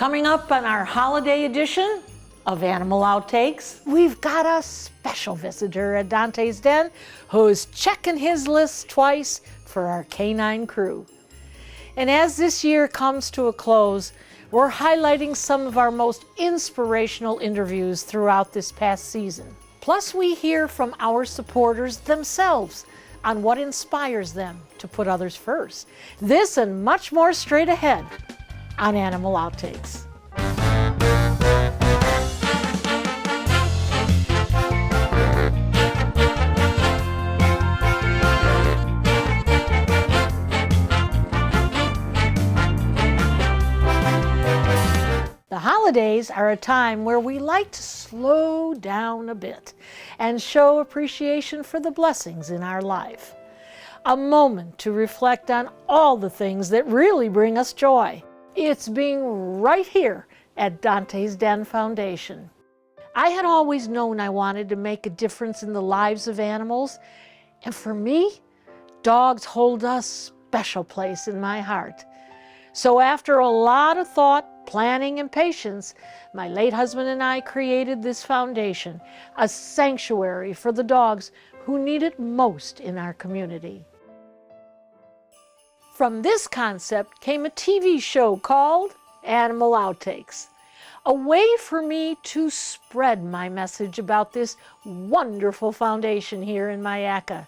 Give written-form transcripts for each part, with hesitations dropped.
Coming up on our holiday edition of Animal Outtakes, we've got a special visitor at Dante's Den who's checking his list twice for our canine crew. And as this year comes to a close, we're highlighting some of our most inspirational interviews throughout this past season. Plus, we hear from our supporters themselves on what inspires them to put others first. This and much more straight ahead on Animal Outtakes. The holidays are a time where we like to slow down a bit and show appreciation for the blessings in our life. A moment to reflect on all the things that really bring us joy. It's being right here at Dante's Den Foundation. I had always known I wanted to make a difference in the lives of animals, and for me, dogs hold a special place in my heart. So after a lot of thought, planning, and patience, my late husband and I created this foundation, a sanctuary for the dogs who need it most in our community. From this concept came a TV show called Animal Outtakes, a way for me to spread my message about this wonderful foundation here in Mayaca,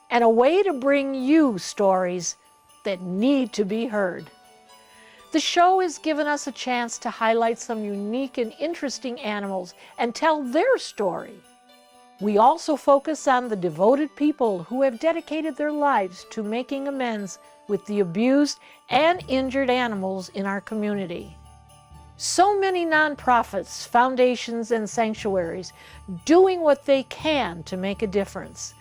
and a way to bring you stories that need to be heard. The show has given us a chance to highlight some unique and interesting animals and tell their story. We also focus on the devoted people who have dedicated their lives to making amends with the abused and injured animals in our community. So many nonprofits, foundations, and sanctuaries doing what they can to make a difference.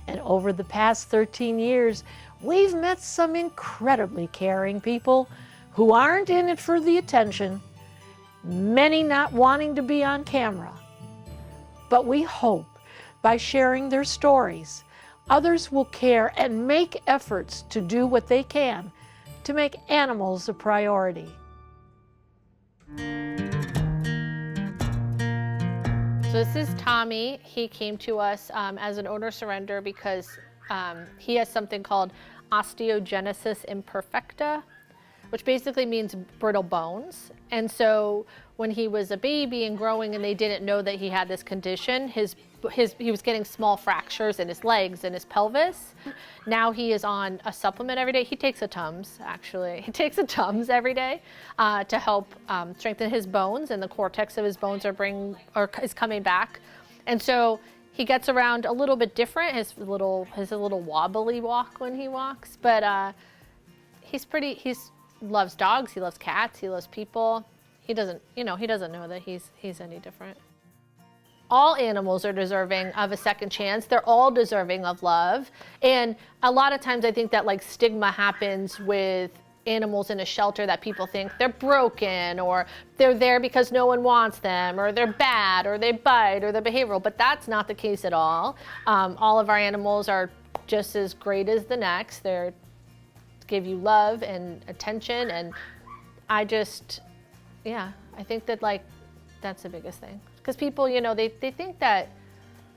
And over the past 13 years, we've met some incredibly caring people who aren't in it for the attention, many not wanting to be on camera. But we hope by sharing their stories, others will care and make efforts to do what they can to make animals a priority. So this is Tommy. He came to us as an owner surrender because he has something called osteogenesis imperfecta, which basically means brittle bones. And so when he was a baby and growing and they didn't know that he had this condition, he was getting small fractures in his legs and his pelvis. Now he is on a supplement every day. He takes a Tums, actually. He takes a Tums every day to help strengthen his bones, and the cortex of his bones is coming back. And so he gets around a little bit different, his little wobbly walk when he walks, but he loves dogs, he loves cats, he loves people. He doesn't know that he's any different. All animals are deserving of a second chance. They're all deserving of love. And a lot of times I think that like stigma happens with animals in a shelter, that people think they're broken, or they're there because no one wants them, or they're bad, or they bite, or they're behavioral, but that's not the case at all. All of our animals are just as great as the next. They're give you love and attention, and I think that like that's the biggest thing, because people, they think that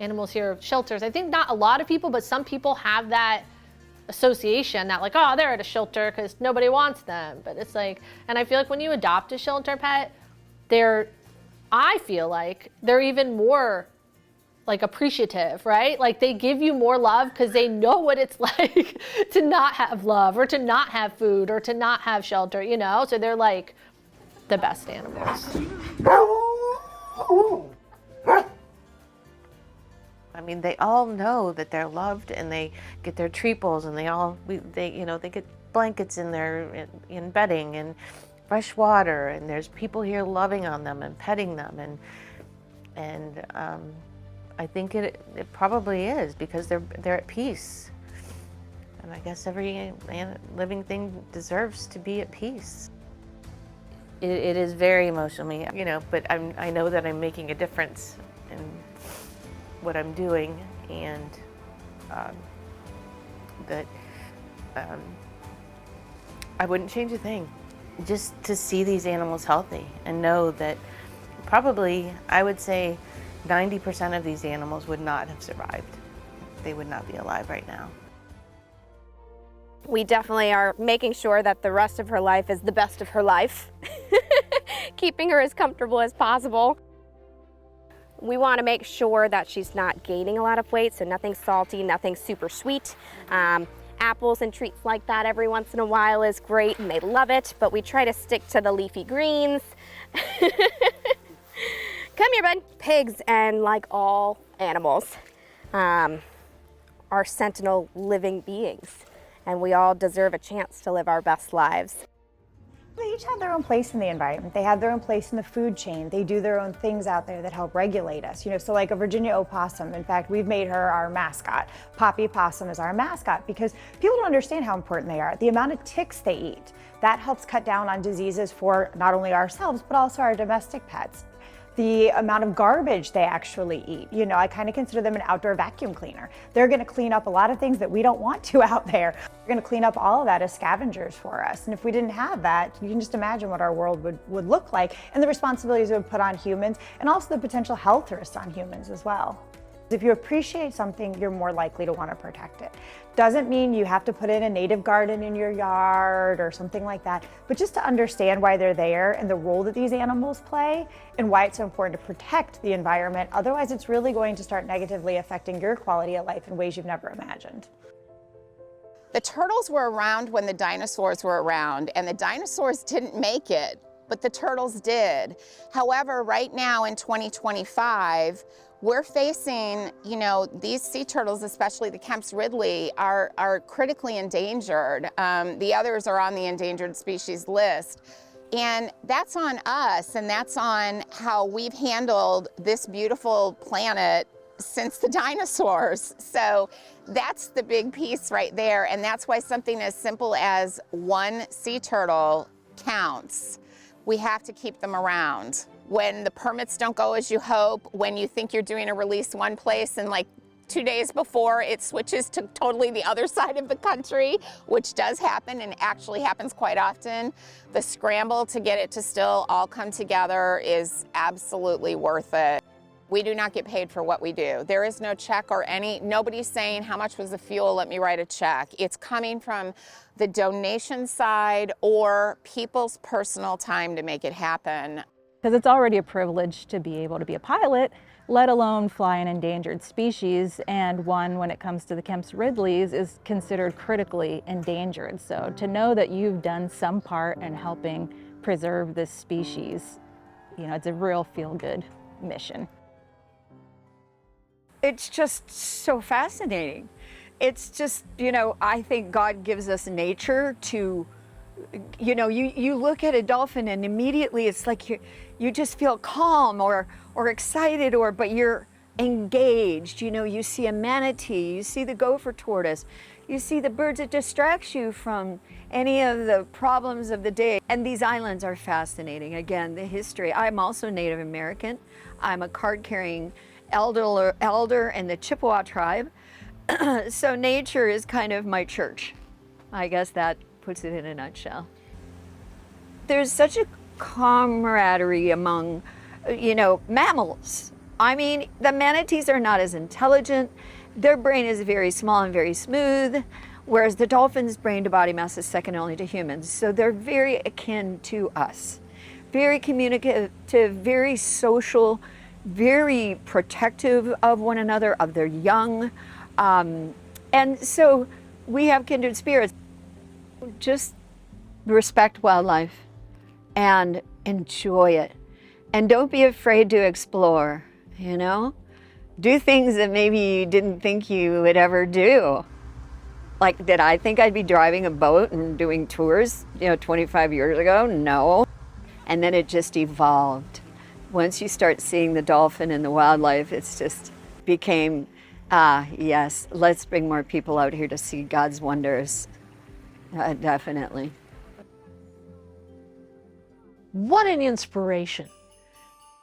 animals here are shelters. I think not a lot of people, but some people have that association that like, oh, they're at a shelter because nobody wants them. But it's like, and I feel like when you adopt a shelter pet, I feel like they're even more like appreciative, right? Like they give you more love because they know what it's like to not have love, or to not have food, or to not have shelter, So they're like the best animals. I mean, they all know that they're loved, and they get their treatments, and they get blankets in in bedding and fresh water, and there's people here loving on them and petting them, and I think it probably is because they're at peace. And I guess every living thing deserves to be at peace. It is very emotional, but I know that I'm making a difference in what I'm doing, and that I wouldn't change a thing. just to see these animals healthy and know that probably, I would say, 90% of these animals would not have survived. They would not be alive right now. We definitely are making sure that the rest of her life is the best of her life, keeping her as comfortable as possible. We want to make sure that she's not gaining a lot of weight, so nothing salty, nothing super sweet. Apples and treats like that every once in a while is great, and they love it, but we try to stick to the leafy greens. Come here, bud. Pigs, and like all animals, are sentinel living beings, and we all deserve a chance to live our best lives. They each have their own place in the environment. They have their own place in the food chain. They do their own things out there that help regulate us. You know, so like a Virginia opossum, in fact, we've made her our mascot. Poppy Possum is our mascot because people don't understand how important they are. The amount of ticks they eat, that helps cut down on diseases for not only ourselves, but also our domestic pets. The amount of garbage they actually eat. You know, I kind of consider them an outdoor vacuum cleaner. They're gonna clean up a lot of things that we don't want to out there. They're gonna clean up all of that as scavengers for us. And if we didn't have that, you can just imagine what our world would look like and the responsibilities it would put on humans and also the potential health risks on humans as well. If you appreciate something, you're more likely to want to protect it. Doesn't mean you have to put in a native garden in your yard or something like that, but just to understand why they're there and the role that these animals play and why it's so important to protect the environment. Otherwise, it's really going to start negatively affecting your quality of life in ways you've never imagined. The turtles were around when the dinosaurs were around, and the dinosaurs didn't make it, but the turtles did. However, right now in 2025, we're facing, you know, these sea turtles, especially the Kemp's Ridley, are critically endangered. The others are on the endangered species list. And that's on us, and that's on how we've handled this beautiful planet since the dinosaurs. So that's the big piece right there, and that's why something as simple as one sea turtle counts. We have to keep them around. When the permits don't go as you hope, when you think you're doing a release one place and like 2 days before it switches to totally the other side of the country, which does happen and actually happens quite often, the scramble to get it to still all come together is absolutely worth it. We do not get paid for what we do. There is no check or nobody's saying how much was the fuel, let me write a check. It's coming from the donation side or people's personal time to make it happen. Because it's already a privilege to be able to be a pilot, let alone fly an endangered species, and one, when it comes to the Kemp's Ridleys, is considered critically endangered. So to know that you've done some part in helping preserve this species, you know, it's a real feel-good mission. It's just so fascinating. It's just, you know, I think God gives us nature to, you know, you look at a dolphin and immediately it's like you just feel calm or excited, but you're engaged. You know, you see a manatee, you see the gopher tortoise, you see the birds that distracts you from any of the problems of the day. And these islands are fascinating. Again, the history. I'm also Native American. I'm a card-carrying elder in the Chippewa tribe. So nature is kind of my church. I guess that puts it in a nutshell. There's such a camaraderie among, you know, mammals. I mean, the manatees are not as intelligent. Their brain is very small and very smooth, whereas the dolphin's brain to body mass is second only to humans. So they're very akin to us. Very communicative, very social, very protective of one another, of their young. And so we have kindred spirits. Just respect wildlife and enjoy it. And don't be afraid to explore, you know? Do things that maybe you didn't think you would ever do. Like, did I think I'd be driving a boat and doing tours, you know, 25 years ago? No. And then it just evolved. Once you start seeing the dolphin and the wildlife, it's just became, yes, let's bring more people out here to see God's wonders. Definitely. What an inspiration.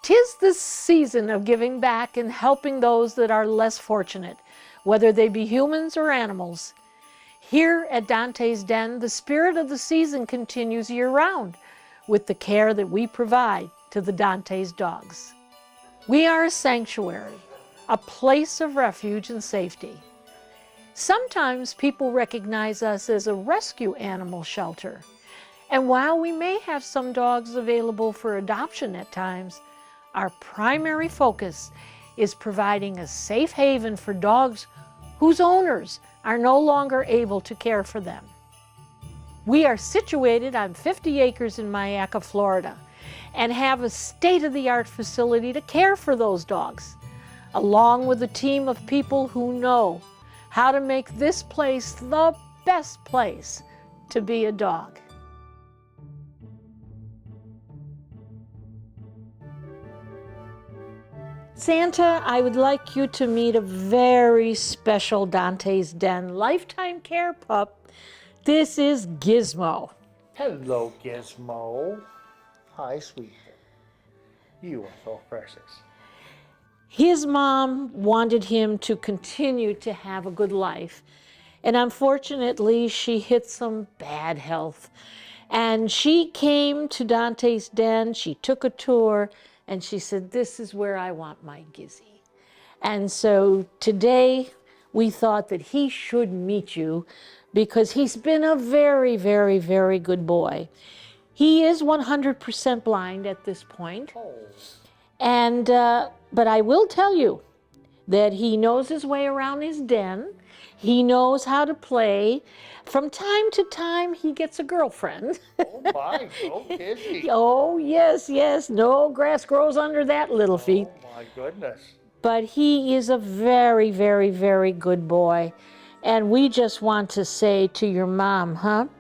'Tis the season of giving back and helping those that are less fortunate, whether they be humans or animals. Here at Dante's Den, the spirit of the season continues year-round, with the care that we provide to the Dante's dogs. We are a sanctuary, a place of refuge and safety. Sometimes people recognize us as a rescue animal shelter. And while we may have some dogs available for adoption at times, our primary focus is providing a safe haven for dogs whose owners are no longer able to care for them. We are situated on 50 acres in Mayaca, Florida, and have a state-of-the-art facility to care for those dogs, along with a team of people who know how to make this place the best place to be a dog. Santa, I would like you to meet a very special Dante's Den lifetime care pup. This is Gizmo. Hello, Gizmo. Hi, sweetheart. You are so precious. His mom wanted him to continue to have a good life, and unfortunately she hit some bad health. And she came to Dante's Den, she took a tour, and she said, this is where I want my Gizzy. And so today we thought that he should meet you because he's been a very, very, very good boy. He is 100% blind at this point. And, but I will tell you that he knows his way around his den. He knows how to play. From time to time, he gets a girlfriend. Oh my, so kissy. Oh, yes, yes. No grass grows under that little feet. Oh my goodness. But he is a very, very, very good boy. And we just want to say to your mom,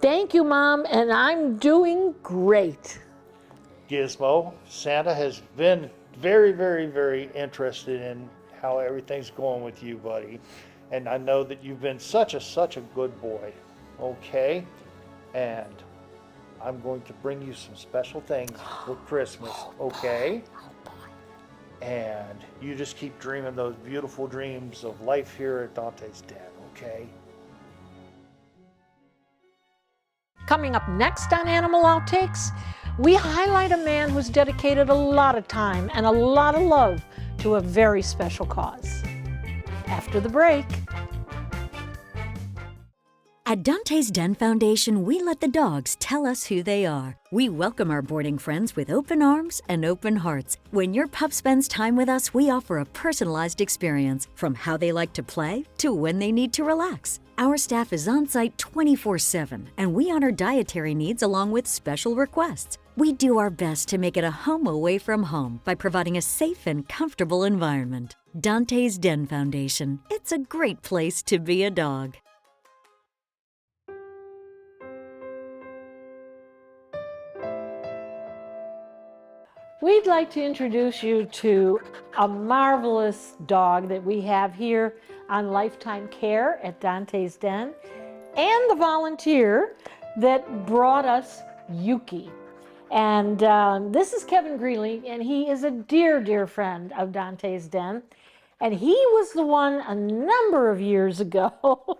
thank you, Mom, and I'm doing great. Gizmo, Santa has been very, very, very interested in how everything's going with you, buddy. And I know that you've been such a good boy, okay? And I'm going to bring you some special things for Christmas, okay? And you just keep dreaming those beautiful dreams of life here at Dante's Den, okay? Coming up next on Animal Outtakes, we highlight a man who's dedicated a lot of time and a lot of love to a very special cause. After the break. At Dante's Den Foundation, we let the dogs tell us who they are. We welcome our boarding friends with open arms and open hearts. When your pup spends time with us, we offer a personalized experience, from how they like to play to when they need to relax. Our staff is on site 24/7, and we honor dietary needs along with special requests. We do our best to make it a home away from home by providing a safe and comfortable environment. Dante's Den Foundation. It's a great place to be a dog. We'd like to introduce you to a marvelous dog that we have here on Lifetime Care at Dante's Den, and the volunteer that brought us Yuki. And this is Kevin Greeley, and he is a dear, dear friend of Dante's Den. And he was the one a number of years ago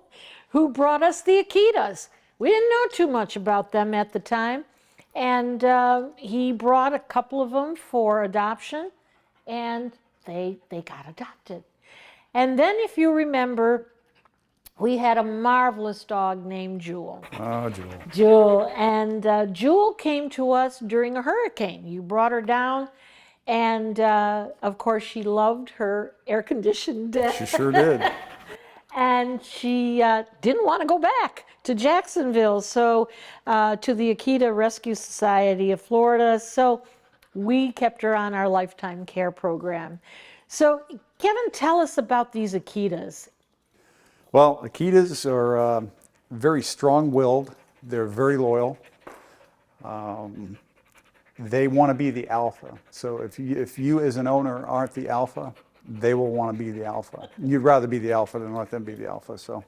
who brought us the Akitas. We didn't know too much about them at the time. And he brought a couple of them for adoption, and they got adopted. And then, if you remember, we had a marvelous dog named Jewel. Oh, Jewel. Jewel. And Jewel came to us during a hurricane. You brought her down, and of course, she loved her air-conditioned den. She sure did. And she didn't want to go back to Jacksonville, so to the Akita Rescue Society of Florida. So we kept her on our lifetime care program. So Kevin, tell us about these Akitas. Well, Akitas are very strong-willed. They're very loyal. They want to be the alpha. So if you as an owner aren't the alpha, they will want to be the alpha. You'd rather be the alpha than let them be the alpha. So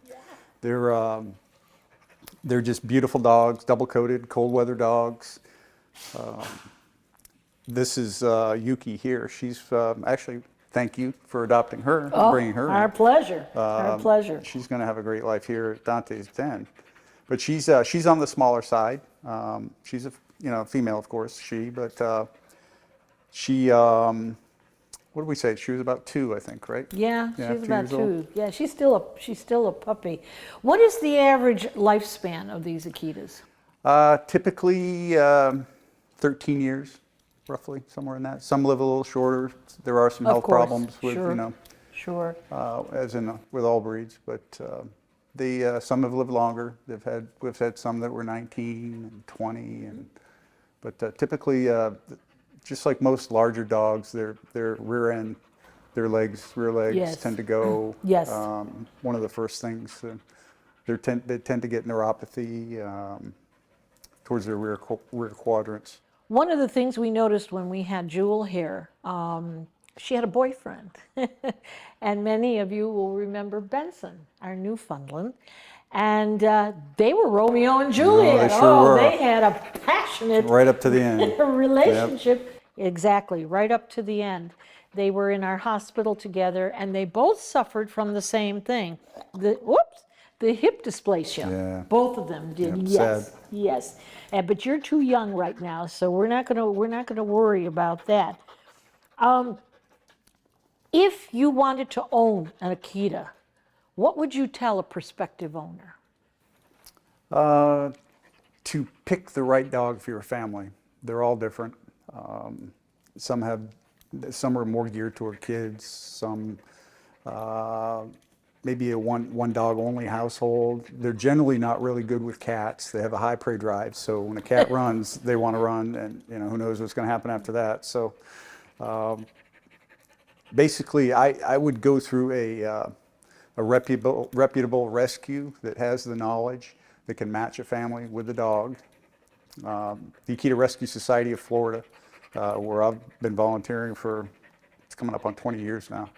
they're just beautiful dogs, double-coated, cold-weather dogs. This is Yuki here. She's actually, thank you for adopting her, bringing her. Our pleasure. Our pleasure. She's going to have a great life here at Dante's Den. But she's on the smaller side. She's female, of course, she, but she, what did we say? She was about 2, I think, right? Yeah, Yeah, she's 2 about years old. 2. Yeah, she's still a puppy. What is the average lifespan of these Akitas? Typically 13 years, roughly, somewhere in that. Some live a little shorter. There are some Of health course, problems with, sure. Sure. as in with all breeds, but some have lived longer. We've had some that were 19 and 20, but typically, just like most larger dogs, their rear end, rear legs Yes. tend to go. Yes. One of the first things, they tend to get neuropathy towards their rear quadrants. One of the things we noticed when we had Jewel here, she had a boyfriend. And many of you will remember Benson, our Newfoundland. And they were Romeo and Juliet. they sure were. They had a passionate Right up to the end. relationship. Yep. Exactly, right up to the end. They were in our hospital together, and they both suffered from the same thing. The hip dysplasia. Yeah. Both of them did. Yep, Yes. sad. Yes. But you're too young right now, so we're not gonna worry about that. If you wanted to own an Akita, what would you tell a prospective owner? To pick the right dog for your family. They're all different. Some are more geared toward kids. Some maybe a one dog only household. They're generally not really good with cats. They have a high prey drive, so when a cat runs, they want to run, and who knows what's going to happen after that. So basically, I would go through a reputable rescue that has the knowledge that can match a family with the dog. The Akita Rescue Society of Florida, where I've been volunteering it's coming up on 20 years now.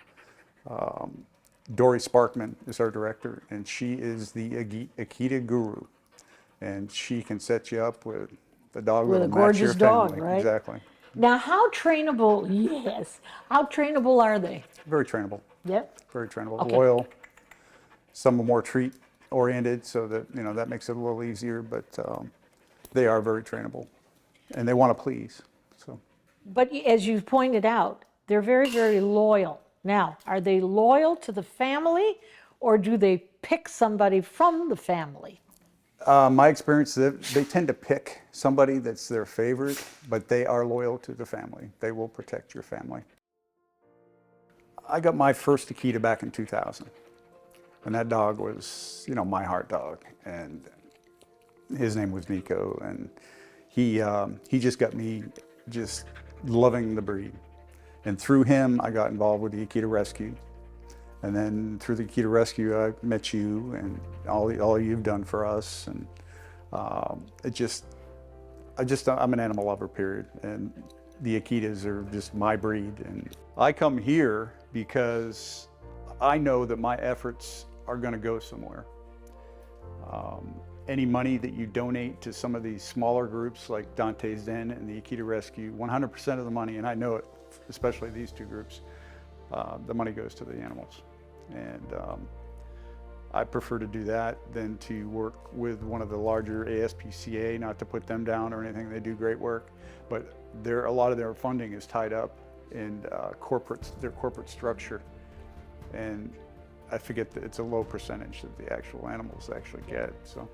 Dory Sparkman is our director, and she is the Akita guru. And she can set you up with a dog With a that'll match your gorgeous dog, family. right? Exactly. Now, how trainable? Yes. How trainable are they? Very trainable. Yep. Very trainable. Okay. Loyal. Some are more treat oriented, so that that makes it a little easier. But they are very trainable, and they want to please. So. But as you pointed out, they're very, very loyal. Now, are they loyal to the family, or do they pick somebody from the family? My experience, they tend to pick somebody that's their favorite, but they are loyal to the family. They will protect your family. I got my first Akita back in 2000, and that dog was, my heart dog, and his name was Nico, and he just got me just loving the breed. And through him, I got involved with the Akita Rescue. And then through the Akita Rescue, I met you and all you've done for us. And I'm an animal lover, period. And the Akitas are just my breed. And I come here because I know that my efforts are going to go somewhere. Any money that you donate to some of these smaller groups like Dante's Den and the Akita Rescue, 100% of the money, and I know it, especially these two groups, the money goes to the animals. And I prefer to do that than to work with one of the larger ASPCA, not to put them down or anything. They do great work, but a lot of their funding is tied up in their corporate structure. And I forget that it's a low percentage that the actual animals actually get. So,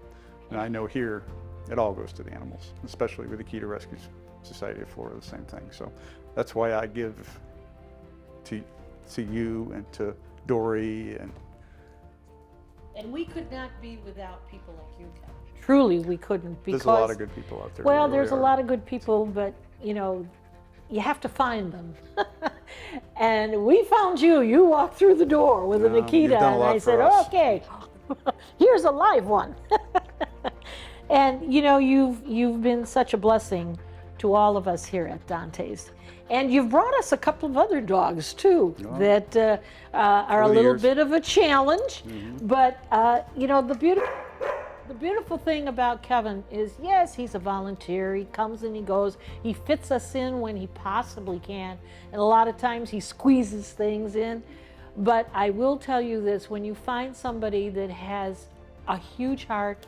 and I know here it all goes to the animals, especially with the Akita Rescue Society of Florida, the same thing. So that's why I give to you and to Dory. And we could not be without people like you, Kevin. Truly, we couldn't. Because, there's a lot of good people out there. Well, there there's really a lot of good people, but you have to find them. And we found you. You walked through the door with an Akita, and I said, "Okay, here's a live one." And you've been such a blessing to all of us here at Dante's. And you've brought us a couple of other dogs too that are a little bit of a challenge. Mm-hmm. But the beautiful thing about Kevin is, yes, he's a volunteer. He comes and he goes. He fits us in when he possibly can, and a lot of times he squeezes things in. But I will tell you this: when you find somebody that has a huge heart,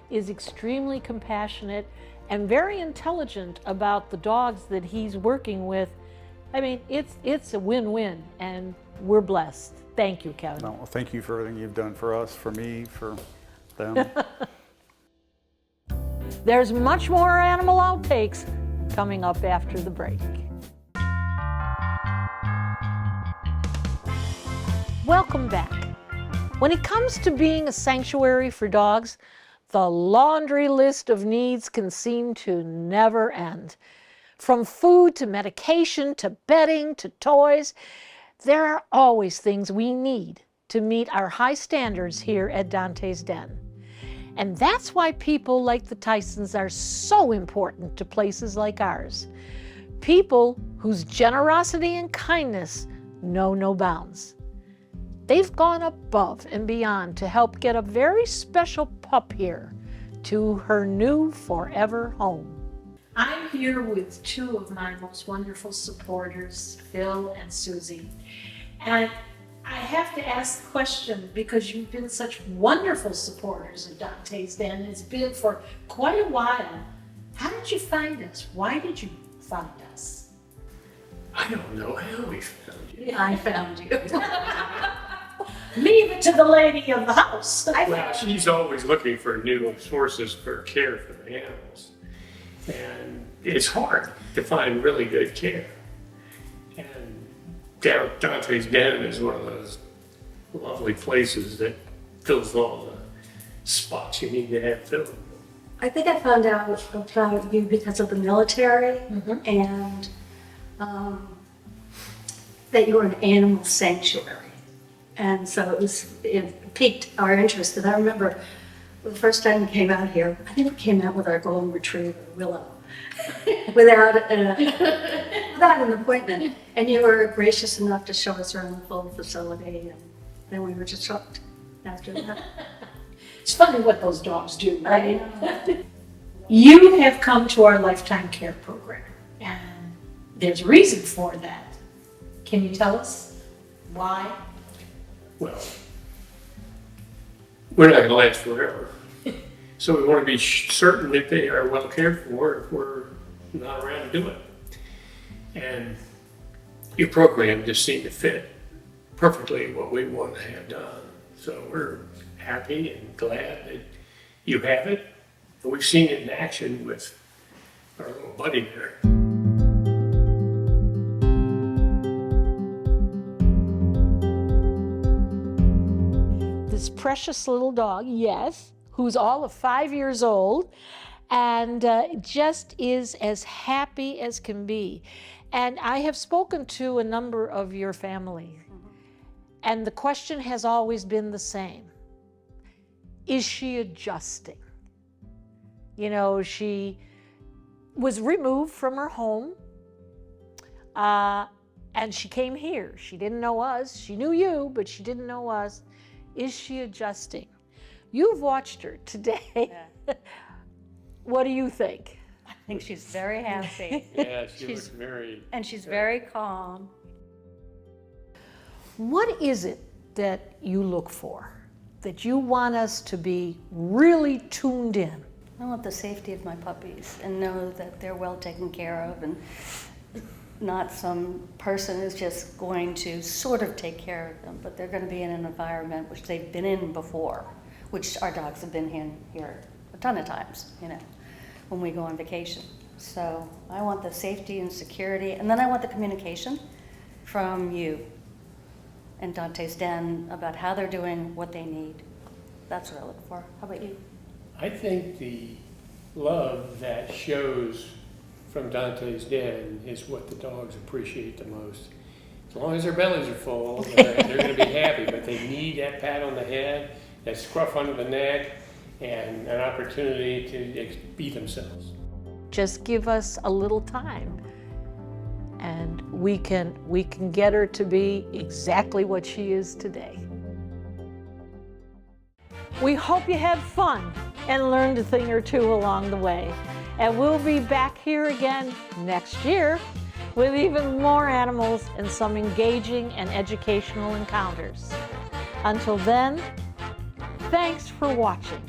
is extremely compassionate, and very intelligent about the dogs that he's working with. I mean, it's a win-win, and we're blessed. Thank you, Kevin. Well, thank you for everything you've done for us, for me, for them. There's much more Animal Outtakes coming up after the break. Welcome back. When it comes to being a sanctuary for dogs, the laundry list of needs can seem to never end. From food to medication to bedding to toys, there are always things we need to meet our high standards here at Dante's Den. And that's why people like the Tysons are so important to places like ours. People whose generosity and kindness know no bounds. They've gone above and beyond to help get a very special pup here to her new forever home. I'm here with two of my most wonderful supporters, Phil and Susie. And I have to ask the question, because you've been such wonderful supporters of Dante's Den, and it's been for quite a while. How did you find us? Why did you find us? I don't know how we found you. I found you. Leave it to the lady of the house. Well, she's always looking for new sources for care for the animals. And it's hard to find really good care. And Dante's Den is one of those lovely places that fills all the spots you need to have filled. I think I found out about you because of the military and that you were an animal sanctuary. And so it piqued our interest. And I remember the first time we came out here, I think we came out with our golden retriever, Willow, without an appointment. And you were gracious enough to show us around the full facility, and then we were just shocked after that. It's funny what those dogs do, right? You have come to our Lifetime Care program, and there's a reason for that. Can you tell us why? Well, we're not going to last forever. So we want to be certain that they are well cared for if we're not around to do it. And your program just seemed to fit perfectly what we want to have done. So we're happy and glad that you have it. And we've seen it in action with our little buddy there. This precious little dog, yes, who's all of 5 years old, and just is as happy as can be. And I have spoken to a number of your family, and the question has always been the same. Is she adjusting? You know, she was removed from her home, and she came here. She didn't know us. She knew you, but she didn't know us. Is she adjusting? You've watched her today. Yeah. What do you think? I think she's very happy. Yeah, she was very... And she's very calm. What is it that you look for, that you want us to be really tuned in? I want the safety of my puppies and know that they're well taken care of, and not some person who's just going to sort of take care of them, but they're going to be in an environment which they've been in before, which our dogs have been here a ton of times, you know, when we go on vacation. So I want the safety and security, and then I want the communication from you and Dante's Den about how they're doing, what they need. That's what I look for. How about you? I think the love that shows from Dante's Den is what the dogs appreciate the most. As long as their bellies are full, they're going to be happy, but they need that pat on the head, that scruff under the neck, and an opportunity to be themselves. Just give us a little time, and we can get her to be exactly what she is today. We hope you had fun and learned a thing or two along the way. And we'll be back here again next year with even more animals and some engaging and educational encounters. Until then, thanks for watching.